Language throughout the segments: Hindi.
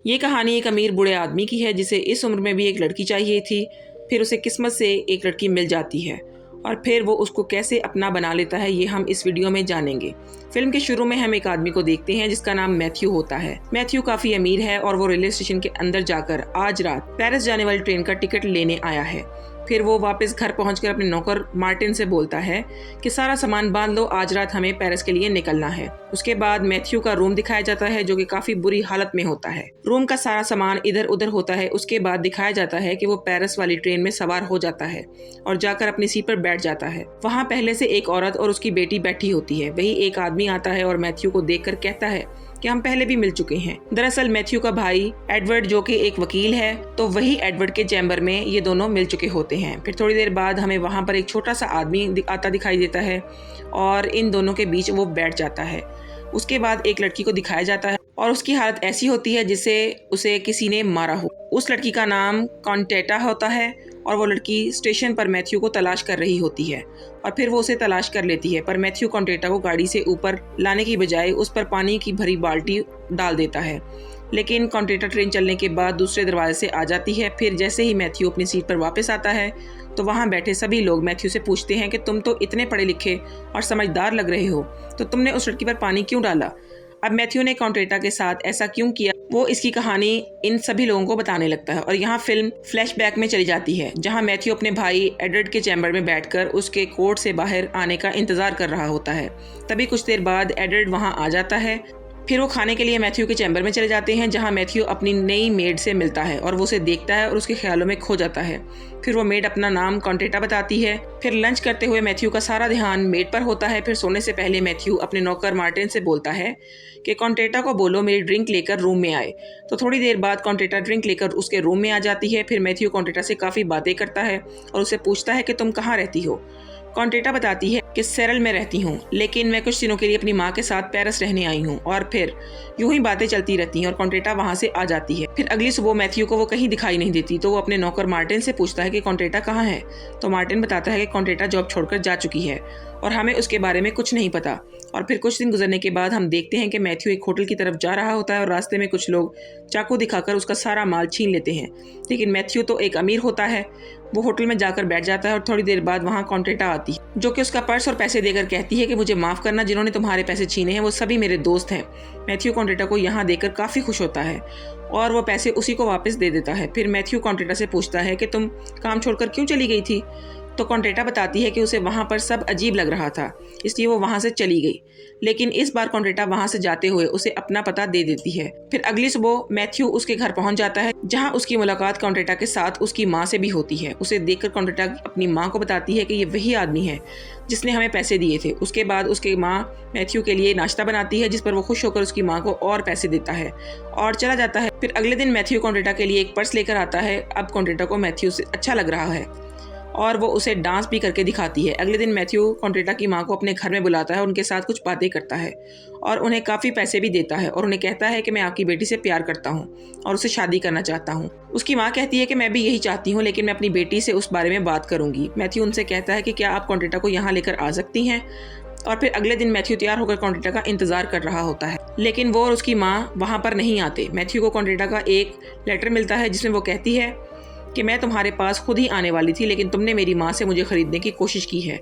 ये कहानी एक अमीर बूढ़े आदमी की है जिसे इस उम्र में भी एक लड़की चाहिए थी। फिर उसे किस्मत से एक लड़की मिल जाती है और फिर वो उसको कैसे अपना बना लेता है, ये हम इस वीडियो में जानेंगे। फिल्म के शुरू में हम एक आदमी को देखते हैं जिसका नाम मैथ्यू होता है। मैथ्यू काफ़ी अमीर है और वो रेलवे स्टेशन के अंदर जाकर आज रात पेरिस जाने वाली ट्रेन का टिकट लेने आया है। फिर वो वापस घर पहुंचकर अपने नौकर मार्टिन से बोलता है कि सारा सामान बांध लो, आज रात हमें पेरिस के लिए निकलना है। उसके बाद मैथ्यू का रूम दिखाया जाता है जो कि काफी बुरी हालत में होता है। रूम का सारा सामान इधर उधर होता है। उसके बाद दिखाया जाता है कि वो पेरिस वाली ट्रेन में सवार हो जाता है और जाकर अपनी सीट पर बैठ जाता है। वहाँ पहले से एक औरत और उसकी बेटी बैठी होती है। वही एक आदमी आता है और मैथ्यू को देखकर कहता है कि हम पहले भी मिल चुके हैं। दरअसल मैथ्यू का भाई एडवर्ड जो कि एक वकील है, तो वही एडवर्ड के चैम्बर में ये दोनों मिल चुके होते हैं। फिर थोड़ी देर बाद हमें वहाँ पर एक छोटा सा आदमी आता दिखाई देता है और इन दोनों के बीच वो बैठ जाता है। उसके बाद एक लड़की को दिखाया जाता है और उसकी हालत ऐसी होती है जिससे उसे किसी ने मारा हो। उस लड़की का नाम कॉन्टेटा होता है और वो लड़की स्टेशन पर मैथ्यू को तलाश कर रही होती है और फिर वो उसे तलाश कर लेती है। पर मैथ्यू कॉन्टेटा को गाड़ी से ऊपर लाने की बजाय उस पर पानी की भरी बाल्टी डाल देता है। लेकिन कॉन्टेटा ट्रेन चलने के बाद दूसरे दरवाजे से आ जाती है। फिर जैसे ही मैथ्यू अपनी सीट पर वापस आता है तो वहाँ बैठे सभी लोग मैथ्यू से पूछते हैं कि तुम तो इतने पढ़े लिखे और समझदार लग रहे हो, तो तुमने उस लड़की पर पानी क्यों डाला? अब मैथ्यू ने कॉन्टेटा के साथ ऐसा क्यों किया, वो इसकी कहानी इन सभी लोगों को बताने लगता है। और यहाँ फिल्म फ्लैशबैक में चली जाती है जहाँ मैथ्यू अपने भाई एडवर्ड के चैम्बर में बैठकर उसके कोर्ट से बाहर आने का इंतजार कर रहा होता है। तभी कुछ देर बाद एडवर्ड वहाँ आ जाता है। फिर वो खाने के लिए मैथ्यू के चैम्बर में चले जाते हैं जहाँ मैथ्यू अपनी नई मेड से मिलता है और वो उसे देखता है और उसके ख्यालों में खो जाता है। फिर वो मेड अपना नाम कॉन्टेटा बताती है। फिर लंच करते हुए मैथ्यू का सारा ध्यान मेड पर होता है। फिर सोने से पहले मैथ्यू अपने नौकर मार्टिन से बोलता है कि कॉन्टेटा को बोलो मेरी ड्रिंक लेकर रूम में आए। तो थोड़ी देर बाद कॉन्टेटा ड्रिंक लेकर उसके रूम में आ जाती है। फिर मैथ्यू कॉन्टेटा से काफ़ी बातें करता है और उसे पूछता है कि तुम कहाँ रहती हो। कॉन्टेटा बताती है कि सेरल में रहती हूँ, लेकिन मैं कुछ दिनों के लिए अपनी माँ के साथ पेरिस रहने आई हूँ। और फिर यूं ही बातें चलती रहती हैं और कॉन्टेटा वहाँ से आ जाती है। फिर अगली सुबह मैथ्यू को वो कहीं दिखाई नहीं देती, तो वो अपने नौकर मार्टिन से पूछता है कि कॉन्टेटा कहाँ है। तो मार्टिन बताता है कि कॉन्टेटा जॉब छोड़कर जा चुकी है और हमें उसके बारे में कुछ नहीं पता। और फिर कुछ दिन गुजरने के बाद हम देखते हैं कि मैथ्यू एक होटल की तरफ जा रहा होता है और रास्ते में कुछ लोग चाकू दिखाकर उसका सारा माल छीन लेते हैं। लेकिन मैथ्यू तो एक अमीर होता है, वो होटल में जाकर बैठ जाता है और थोड़ी देर बाद वहाँ कॉन्टेटा आती है जो कि उसका पर्स और पैसे देकर कहती है कि मुझे माफ़ करना, जिन्होंने तुम्हारे पैसे छीने हैं वो सभी मेरे दोस्त हैं। मैथ्यू कॉन्टेटा को यहाँ देखकर काफ़ी खुश होता है और वो पैसे उसी को वापस दे देता है। फिर मैथ्यू कॉन्टेटा से पूछता है कि तुम काम छोड़कर क्यों चली गई थी। तो कॉन्टेटा बताती है कि उसे वहाँ पर सब अजीब लग रहा था, इसलिए वो वहाँ से चली गई। लेकिन इस बार कॉन्टेटा वहाँ से जाते हुए उसे अपना पता दे देती है। फिर अगली सुबह मैथ्यू उसके घर पहुँच जाता है जहाँ उसकी मुलाकात कॉन्टेटा के साथ उसकी माँ से भी होती है। उसे देखकर कॉन्टेटा अपनी माँ को बताती है कि ये वही आदमी है जिसने हमें पैसे दिए थे। उसके बाद उसकी माँ मैथ्यू के लिए नाश्ता बनाती है जिस पर वो खुश होकर उसकी माँ को और पैसे देता है और चला जाता है। फिर अगले दिन मैथ्यू कॉन्टेटा के लिए एक पर्स लेकर आता है। अब कॉन्टेटा को मैथ्यू से अच्छा लग रहा है और वो उसे डांस भी करके दिखाती है। अगले दिन मैथ्यू कॉन्टेटा की माँ को अपने घर में बुलाता है, उनके साथ कुछ बातें करता है और उन्हें काफ़ी पैसे भी देता है और उन्हें कहता है कि मैं आपकी बेटी से प्यार करता हूँ और उसे शादी करना चाहता हूँ। उसकी माँ कहती है कि मैं भी यही चाहती हूँ, लेकिन मैं अपनी बेटी से उस बारे में बात करूँगी। मैथ्यू उनसे कहता है कि क्या आप कॉन्टेटा को यहाँ लेकर आ सकती हैं। और फिर अगले दिन मैथ्यू तैयार होकर कॉन्टेटा का इंतजार कर रहा होता है, लेकिन वो और उसकी माँ वहाँ पर नहीं आते। मैथ्यू को कॉन्टेटा का एक लेटर मिलता है जिसमें वो कहती है कि मैं तुम्हारे पास खुद ही आने वाली थी, लेकिन तुमने मेरी माँ से मुझे खरीदने की कोशिश की है,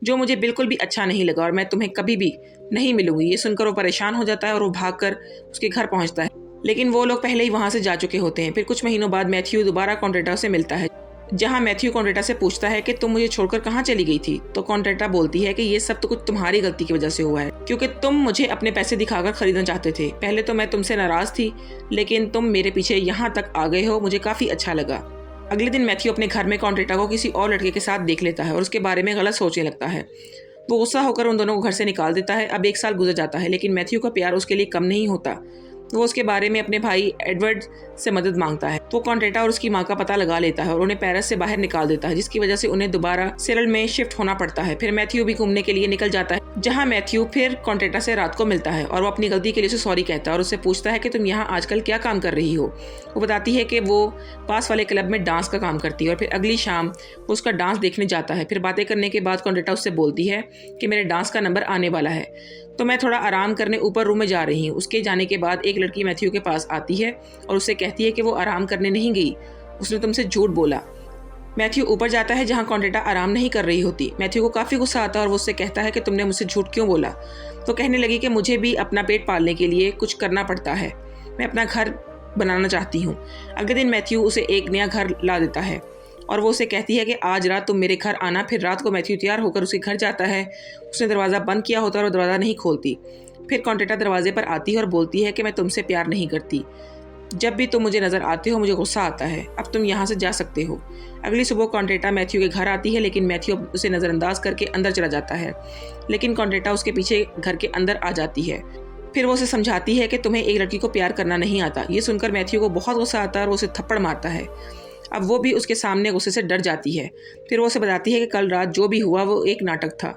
जो मुझे बिल्कुल भी अच्छा नहीं लगा और मैं तुम्हें कभी भी नहीं मिलूंगी। ये सुनकर वो परेशान हो जाता है और वो भागकर उसके घर पहुंचता है, लेकिन वो लोग पहले ही वहाँ से जा चुके होते हैं। फिर कुछ महीनों बाद मैथ्यू दोबारा कॉन्टेटा से मिलता है जहाँ मैथ्यू कॉन्टेटा से पूछता है कि तुम मुझे छोड़कर कहाँ चली गई थी। तो कॉन्टेटा बोलती है कि ये सब तो कुछ तुम्हारी गलती की वजह से हुआ है, क्योंकि तुम मुझे अपने पैसे दिखाकर खरीदना चाहते थे। पहले तो मैं तुमसे नाराज थी, लेकिन तुम मेरे पीछे यहाँ तक आ गए हो, मुझे काफ़ी अच्छा लगा। अगले दिन मैथ्यू अपने घर में कॉन्टेटा को किसी और लड़के के साथ देख लेता है और उसके बारे में गलत सोचने लगता है। वो गुस्सा होकर उन दोनों को घर से निकाल देता है। अब 1 साल गुजर जाता है, लेकिन मैथ्यू का प्यार उसके लिए कम नहीं होता। वो उसके बारे में अपने भाई एडवर्ड से मदद मांगता है। वो कॉन्टेटा और उसकी माँ का पता लगा लेता है और उन्हें पेरिस से बाहर निकाल देता है, जिसकी वजह से उन्हें दोबारा सेरल में शिफ्ट होना पड़ता है। फिर मैथ्यू भी घूमने के लिए निकल जाता है, जहाँ मैथ्यू फिर कॉन्टेटा से रात को मिलता है और वो अपनी गलती के लिए उसे सॉरी कहता है और उससे पूछता है कि तुम यहाँ आजकल क्या काम कर रही हो। वो बताती है कि वो पास वाले क्लब में डांस का काम करती है और फिर अगली शाम वो उसका डांस देखने जाता है। फिर बातें करने के बाद कॉन्टेटा उससे बोलती है कि मेरे डांस का नंबर आने वाला है, तो मैं थोड़ा आराम करने ऊपर रूम में जा रही हूँ। उसके जाने के बाद एक लड़की मैथ्यू के पास आती है और उससे कहती है कि वो आराम करने नहीं गई, उसने तुमसे झूठ बोला। मैथ्यू ऊपर जाता है जहाँ कॉन्टेटा आराम नहीं कर रही होती। मैथ्यू को काफ़ी गुस्सा आता है और वो उससे कहता है कि तुमने मुझसे झूठ क्यों बोला। तो कहने लगी कि मुझे भी अपना पेट पालने के लिए कुछ करना पड़ता है, मैं अपना घर बनाना चाहती हूँ। अगले दिन मैथ्यू उसे एक नया घर ला देता है और वो उसे कहती है कि आज रात तुम मेरे घर आना। फिर रात को मैथ्यू तैयार होकर उसके घर जाता है। उसने दरवाज़ा बंद किया होता है और वो दरवाज़ा नहीं खोलती। फिर कॉन्टेटा दरवाजे पर आती है और बोलती है कि मैं तुमसे प्यार नहीं करती, जब भी तुम मुझे नज़र आते हो मुझे गुस्सा आता है, अब तुम यहाँ से जा सकते हो। अगली सुबह कॉन्टेटा मैथ्यू के घर आती है, लेकिन मैथ्यू उसे नज़रअंदाज करके अंदर चला जाता है। लेकिन कॉन्टेटा उसके पीछे घर के अंदर आ जाती है। फिर वो उसे समझाती है कि तुम्हें एक लड़की को प्यार करना नहीं आता। ये सुनकर मैथ्यू को बहुत गुस्सा आता है और वो उसे थप्पड़ मारता है। अब वो भी उसके सामने गुस्से से डर जाती है। फिर वो उसे बताती है कि कल रात जो भी हुआ वो एक नाटक था।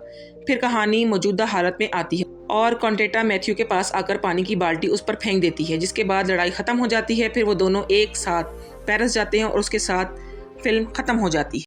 फिर कहानी मौजूदा हालत में आती है और कॉन्टेटा मैथ्यू के पास आकर पानी की बाल्टी उस पर फेंक देती है, जिसके बाद लड़ाई ख़त्म हो जाती है। फिर वो दोनों एक साथ पेरिस जाते हैं और उसके साथ फिल्म ख़त्म हो जाती है।